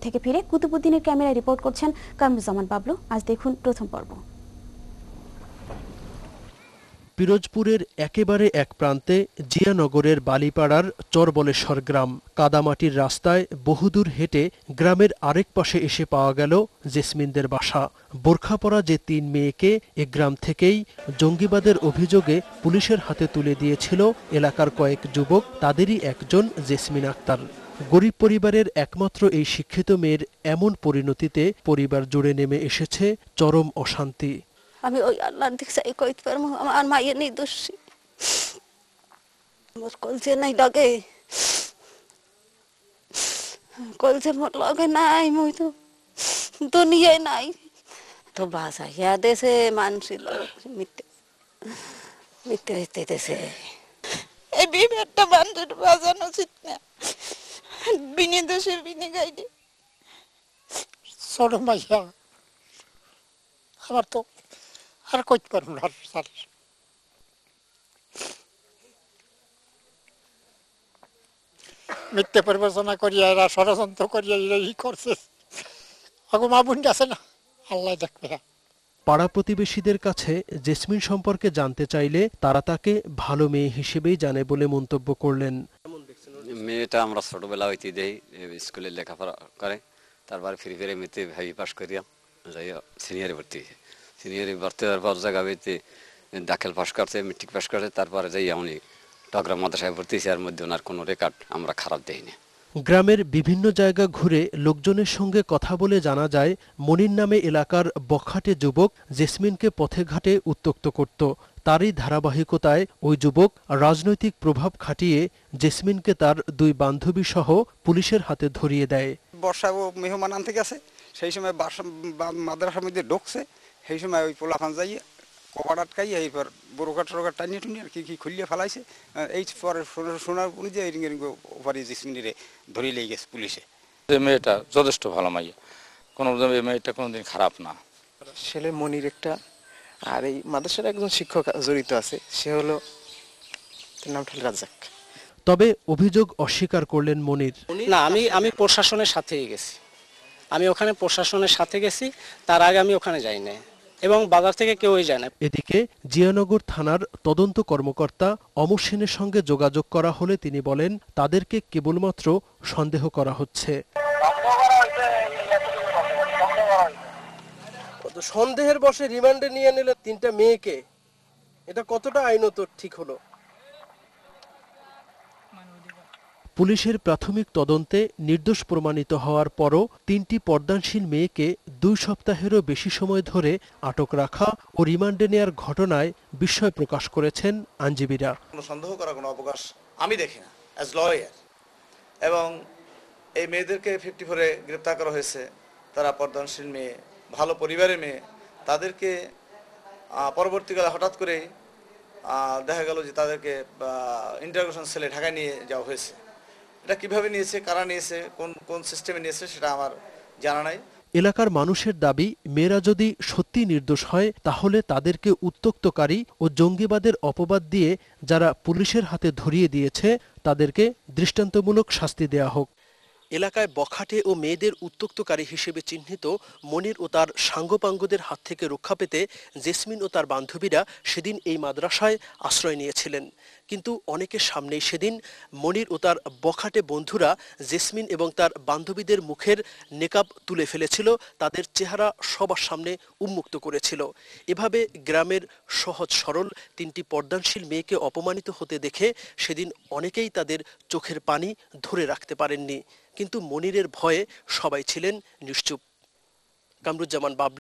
থেকে ফিরে কুতুবুদ্দিনের ক্যামেরায় রিপোর্ট করছেন কামরুজ্জামান বাবলু। আজ দেখুন প্রথম পর্ব। পিরোজপুরের একেবারে এক প্রান্তে জিয়ানগরের বালিপাড়ার চরবলেশ্বর গ্রাম। কাদামাটির রাস্তায় বহুদূর হেঁটে গ্রামের আরেক পাশে এসে পাওয়া গেল জেসমিনদের বাসা। বোরখা পরা যে ৩ মেয়েকে এ গ্রাম থেকেই জঙ্গিবাদের অভিযোগে পুলিশের হাতে তুলে দিয়েছিল এলাকার কয়েক যুবক, তাদেরই একজন জেসমিন আক্তার। গরিব পরিবারের একমাত্র এই শিক্ষিত মেয়ের এমন পরিণতিতে পরিবার জুড়ে নেমে এসেছে চরম অশান্তি। আমি ওই আল্লাহর দিকে চাই কইতে পারবো আমার মায়ের নির্দোষী, মোর কলছে নাই লগে, কলছে মোর লগে নাই, মই তো দুনিয়ায় নাই। তো বাসা ইয়া দেশে মানুষের মিথ্যে মিথ্যে হইতেছে। এই বিবেকটা মানুষের বাজানো উচিত না, বিনি দোষে বিনি গাইডে। ছোট মাইয়া আমার তো আর কইতে পারবো না স্যার। মিথ্যে পরিবেশনা করিয়া এরা ষড়যন্ত্র করিয়া এই করছে। আগো মা বোন আছে না, আল্লাহ দেখবে। পাড়া প্রতিবেশীদের কাছে জেসমিন সম্পর্কে জানতে চাইলে তারা তাকে ভালো মেয়ে হিসেবেই জানে বলে মন্তব্য করলেন। মেয়েটা আমরা ছোটবেলা হইতে দেই স্কুলে লেখাপড়া করে, তারপরে ফিরে ফিরে মেয়েতে ভাবি পাস করিয়া যাই সিনিয়রে ভর্তি হয়েছে। সিনিয়রে ভর্তি হওয়ার পর জায়গা হইতে দাখিল পাস করছে, মেট্রিক পাস করছে, তারপরে যাই উনি টগরা মাদ্রাসায় ভর্তি হয়েছে। এর মধ্যে ওনার কোনো রেকর্ড আমরা খারাপ দেইনি। গ্রামের বিভিন্ন জায়গা ঘুরে লোকজনের সঙ্গে কথা বলে জানা যায়, মনির নামে এলাকার বখাটে যুবক জেসমিনকে পথে ঘাটে উত্ত্যক্ত করত। তারই ধারাবাহিকতায় ওই যুবক রাজনৈতিক প্রভাব খাটিয়ে জেসমিনকে তার 2 বান্ধবী সহ পুলিশের হাতে ধরিয়ে দেয়। বর্ষা ও মেহমান আনতে গেছে, সেই সময় মাদ্রাসার মধ্যে ঢুকছে, সেই সময় ওই পোলাফান যাই কপাট আটকাই এরপর বোরকাট টোরকাট টানিয়ে টুনিয়ে আর কি খুলিয়ে ফেলাইছে। এই পরে শোনার অনুযায়ী ওপারে জেসমিনে ধরিয়ে লেগে গেছে পুলিশে। মেয়েটা যথেষ্ট ভালো মাইয়া, কোনো মেয়েটা কোনোদিন খারাপ না। ছেলে মনির একটা, আর এই মাদ্রাসার একজন শিক্ষক জড়িত আছে, সে হলো, তার নামটা হল রাজ্জাক। তবে অভিযোগ অস্বীকার করলেন মনির। না, আমি প্রশাসনের সাথেই গেছি, আমি ওখানে প্রশাসনের সাথে গেছি, তার আগে আমি ওখানে যাই না এবং বাজার থেকে কেউই যায় না। এদিকে জিয়ানগর থানার তদন্ত কর্মকর্তা অমর সেনের সঙ্গে যোগাযোগ করা হলে তিনি বলেন, তাদেরকে কেবলমাত্র সন্দেহ করা হচ্ছে। সন্দেহের বশে রিমান্ডে নিয়ে নিলে 3টা মেয়েকে, এটা কতটা আইনত ঠিক হলো? পুলিশের প্রাথমিক তদন্তে নির্দোষ প্রমাণিত হওয়ার পরও 3টি পর্দানশীল মেয়েকে 2 সপ্তাহেরও বেশি সময় ধরে আটক রাখা ও রিমান্ডে নেয়ার ঘটনায় বিস্ময় প্রকাশ করেছেন আইনজীবীরা। কোনো সন্দেহ করার কোনো অবকাশ আমি দেখি না অ্যাজ লয়ার। এবং এই মেয়েদেরকে 54-এ গ্রেপ্তার করা হয়েছে। তারা পর্দানশীল মেয়ে, ভালো পরিবারের মেয়ে। তাদেরকে পরবর্তীকালে হঠাৎ করে দেখা গেল যে তাদেরকে ইন্টারোগেশন সেলে ঢাকায় নিয়ে যাওয়া হয়েছে। এটা কিভাবে নিয়েছে, কারা নিয়েছে, কোন সিস্টেমে নিয়েছে সেটা আমার জানা নাই। এলাকার মানুষের দাবি, মেয়েরা যদি সত্যি নির্দোষ হয় তাহলে তাদেরকে উত্ত্যক্তকারী ও জঙ্গিবাদের অপবাদ দিয়ে যারা পুলিশের হাতে ধরিয়ে দিয়েছে তাদেরকে দৃষ্টান্তমূলক শাস্তি দেয়া হোক। এলাকায় বখাটে ও মেয়েদের উত্ত্যক্তকারী হিসেবে চিহ্নিত মনির ও তার সাঙ্গপাঙ্গদের হাত থেকে রক্ষা পেতে জেসমিন ও তার বান্ধবীরা সেদিন এই মাদ্রাসায় আশ্রয় নিয়েছিলেন। কিন্তু অনেকের সামনেই সেদিন মনির ও তার বখাটে বন্ধুরা জেসমিন এবং তার বান্ধবীদের মুখের নেকাব তুলে ফেলেছিল, তাদের চেহারা সবার সামনে উন্মুক্ত করেছিল। এভাবে গ্রামের সহজ সরল 3টি পর্দানশীল মেয়েকে অপমানিত হতে দেখে সেদিন অনেকেই তাদের চোখের পানি ধরে রাখতে পারেননি। কিন্তু মনিরের ভয়ে সবাই ছিলেন নিশ্চুপ। কামরুজ্জামান বাবলু।